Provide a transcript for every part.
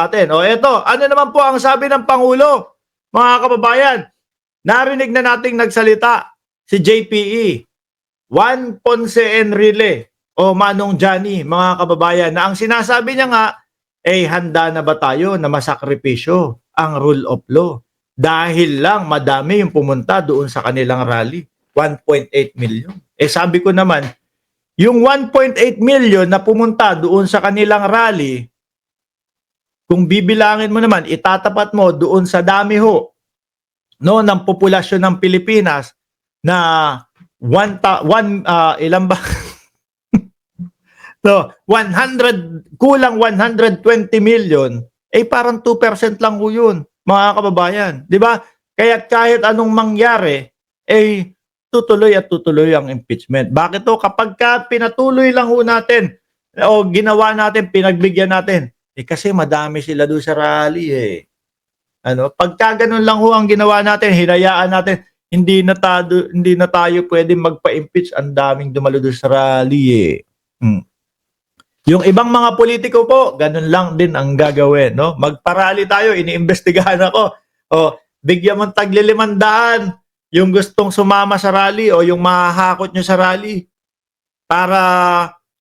natin. O eto, ano naman po ang sabi ng Pangulo, mga kababayan? Narinig na nating nagsalita si JPE, Juan Ponce Enrile o Manong Johnny, mga kababayan, na ang sinasabi niya nga, handa na ba tayo na masakripisyo ang rule of law? Dahil lang madami yung pumunta doon sa kanilang rally, 1.8 million. Sabi ko naman, yung 1.8 million na pumunta doon sa kanilang rally, kung bibilangin mo naman, itatapat mo doon sa dami ho ng populasyon ng Pilipinas na ilan ba? No, 100 kulang 120 million, parang 2% lang ho yun, mga kababayan. 'Di ba? Kaya kahit anong mangyari, tutuloy at tutuloy ang impeachment. Bakit to? Kapag pinatuloy lang ho natin o ginawa natin, pinagbigyan natin, kasi madami sila doon sa rally pagka ganun lang ho ang ginawa natin, hinayaan natin, hindi na tayo pwedeng magpa-impeach, ang daming dumalo doon sa rally Yung ibang mga politiko po, ganun lang din ang gagawin, no? Magparally tayo, iniimbestigahan ako. Bigyan mo tagli 500 yung gustong sumama sa rally o yung mahahakot nyo sa rally para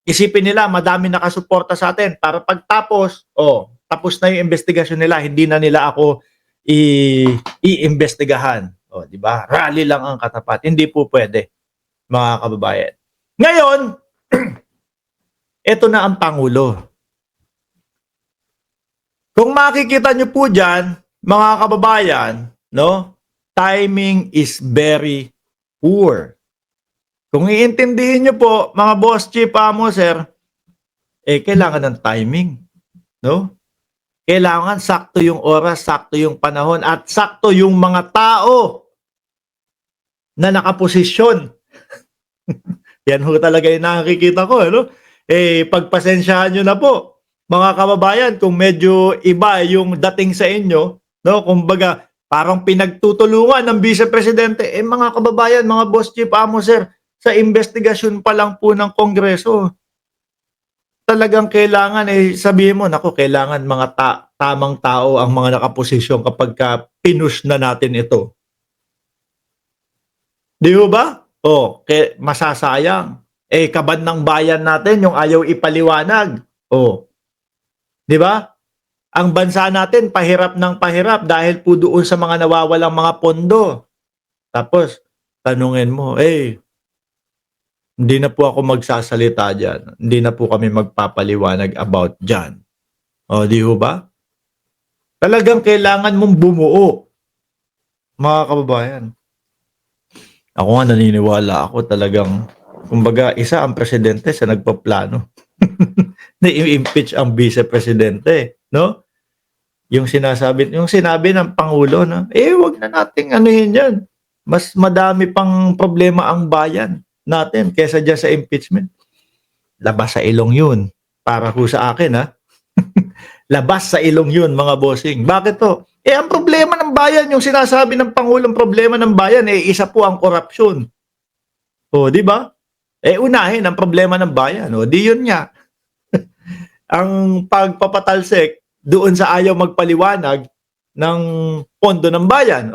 isipin nila madami nakasuporta sa atin, para pagtapos, tapos na yung investigasyon nila, hindi na nila ako iimbestigahan. Di ba? Rally lang ang katapat. Hindi po pwede, mga kababayan. Ngayon, ito na ang Pangulo. Kung makikita nyo po dyan, mga kababayan, no? Timing is very poor. Kung iintindihin nyo po, mga boss, chief, amo, sir, kailangan ng timing. No? Kailangan sakto yung oras, sakto yung panahon, at sakto yung mga tao na nakaposisyon. Yan ho talaga yung nakikita ko. No? Pagpasensyahan nyo na po, mga kababayan, kung medyo iba yung dating sa inyo, no? Kumbaga, parang pinagtutulungan ng Vice Presidente, mga kababayan, mga boss, chief, amo, sir, sa investigasyon pa lang po ng Kongreso, talagang kailangan, sabihin mo, naku, kailangan mga tamang tao ang mga nakaposisyon kapag pinush na natin ito. Di ba? Masasayang. Kabad ng bayan natin yung ayaw ipaliwanag. Di ba? Ang bansa natin pahirap ng pahirap dahil po doon sa mga nawawalang mga pondo. Tapos, tanungin mo, hindi na po ako magsasalita dyan. Hindi na po kami magpapaliwanag about dyan. Di ba? Talagang kailangan mong bumuo, mga kababayan. Ako nga naniniwala ako talagang, kumbaga, isa ang presidente sa nagpaplano na i-impeach ang vice presidente, no? Yung sinabi ng Pangulo na, wag na nating anuhin yan. Mas madami pang problema ang bayan natin kesa dyan sa impeachment. Labas sa ilong yun. Para ho sa akin, ha? Labas sa ilong yun, mga bossing. Bakit to? Ang problema ng bayan, yung sinasabi ng Pangulong problema ng bayan, isa po ang korupsyon. Di ba? Unahin ang problema ng bayan. Di yun nga. Ang pagpapatalsik doon sa ayaw magpaliwanag ng pondo ng bayan.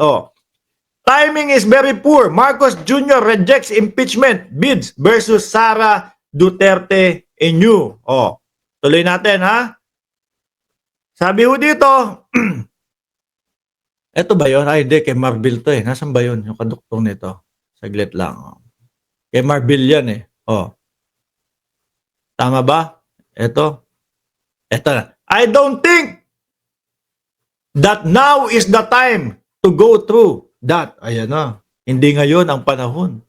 Timing is very poor. Marcos Jr. rejects impeachment bids versus Sara Duterte Enu. Tuloy natin, ha? Sabi ho dito, eto ba yun? Hindi, kay Marbil to Nasaan ba yun? Yung kaduktong nito. Saglit lang. Kay Marbil yan Tama ba? Eto na. I don't think that now is the time to go through that. Ayan na. Hindi ngayon ang panahon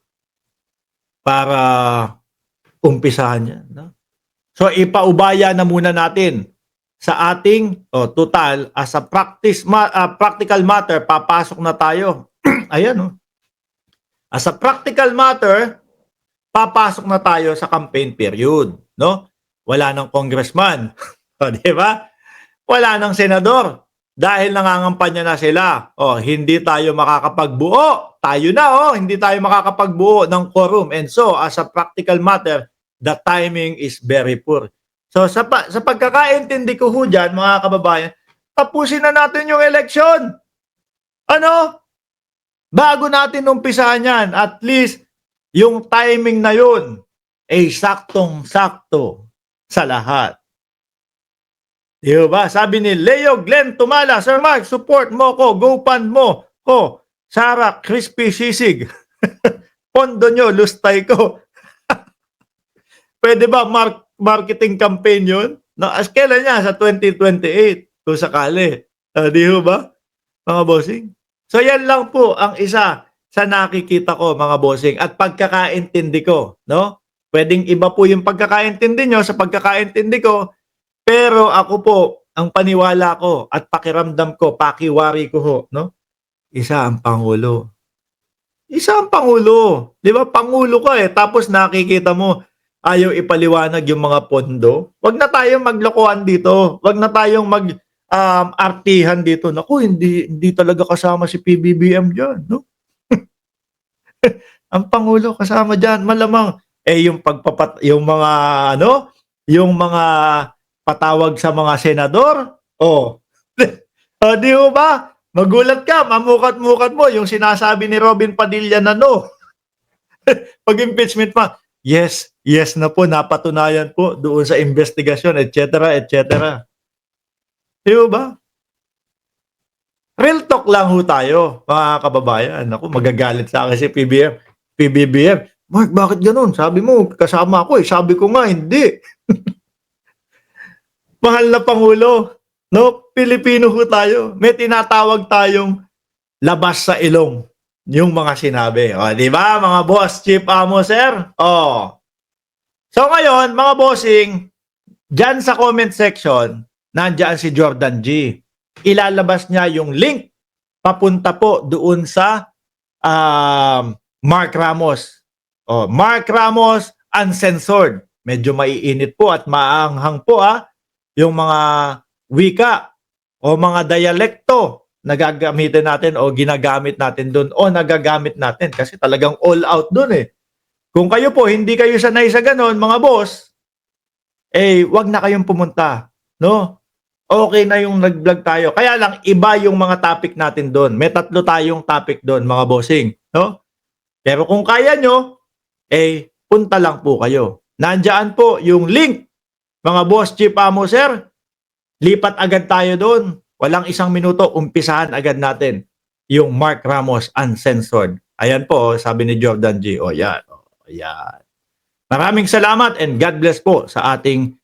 para umpisahan yan. No? So, ipaubaya na muna natin sa ating total as a practical matter, papasok na tayo. Ayan, As a practical matter, papasok na tayo sa campaign period. No? Wala ng congressman. Di ba? Wala ng senador. Dahil nangangampanya na sila. Hindi tayo makakapagbuo. Tayo na, hindi tayo makakapagbuo ng quorum. And so, as a practical matter, the timing is very poor. So, sa pagkakaintindi ko ho dyan, mga kababayan, tapusin na natin yung eleksyon. Ano? Bago natin umpisahan yan, at least yung timing na yun ay saktong-sakto sa lahat. Di ba? Sabi ni Leo Glenn Tumala, Sir Mark, support mo ko, GoFund mo ko, Sarah Crispy Sisig. Pondo nyo, lustay ko. Pwede ba marketing campaign yun? No, as kailan niya? Sa 2028, kung sakali. Di ba, mga bossing? So yan lang po ang isa sa nakikita ko, mga bossing, at pagkakaintindi ko, no? Pwedeng iba po yung pagkakaintindi nyo sa pagkakaintindi ko, pero ako po, ang paniwala ko at pakiramdam ko, pakiwari ko ho, no? Isa ang Pangulo. Isa ang Pangulo. Di ba? Pangulo ka eh. Tapos nakikita mo, ayaw ipaliwanag yung mga pondo. Wag na tayong maglokohan dito. Wag na tayong artihan dito. Naku, hindi talaga kasama si PBBM dyan. No? Ang Pangulo kasama dyan. Malamang, yung yung mga, yung mga patawag sa mga senador. Di ba? Magulat ka, mamukat-mukat mo yung sinasabi ni Robin Padilla na no. Pag impeachment pa, yes na po, napatunayan po doon sa investigasyon, etc., etc. Di ba? Real talk lang ho tayo, mga kababayan. Ako, magagalit sa akin si PBBM. Mark, bakit ganun? Sabi mo, kasama ako eh. Sabi ko nga, hindi. Mahal na Pangulo. No, Pilipino ho tayo. May tinatawag tayong labas sa ilong yung mga sinabi. Di ba, mga boss, chief amo, sir? So ngayon, mga bossing, dyan sa comment section, nandiyan si Jordan G. Ilalabas niya yung link papunta po doon sa Mark Ramos. Mark Ramos Uncensored. Medyo maiinit po at maanghang po yung mga wika o mga dialekto na gagamitin natin o ginagamit natin doon o nagagamit natin kasi talagang all out doon eh. Kung kayo po hindi kayo sanay sa ganon, mga boss, wag na kayong pumunta, no? Okay na yung nag-vlog tayo. Kaya lang iba yung mga topic natin doon. May 3 tayong topic doon, mga bossing, no? Pero kung kaya nyo, punta lang po kayo. Nandiyan po yung link, mga boss, chief amo, sir. Lipat agad tayo doon. Walang 1 minuto, umpisahan agad natin yung Mark Ramos Uncensored. Ayan po, sabi ni Jordan G. Yan. Maraming salamat and God bless po sa ating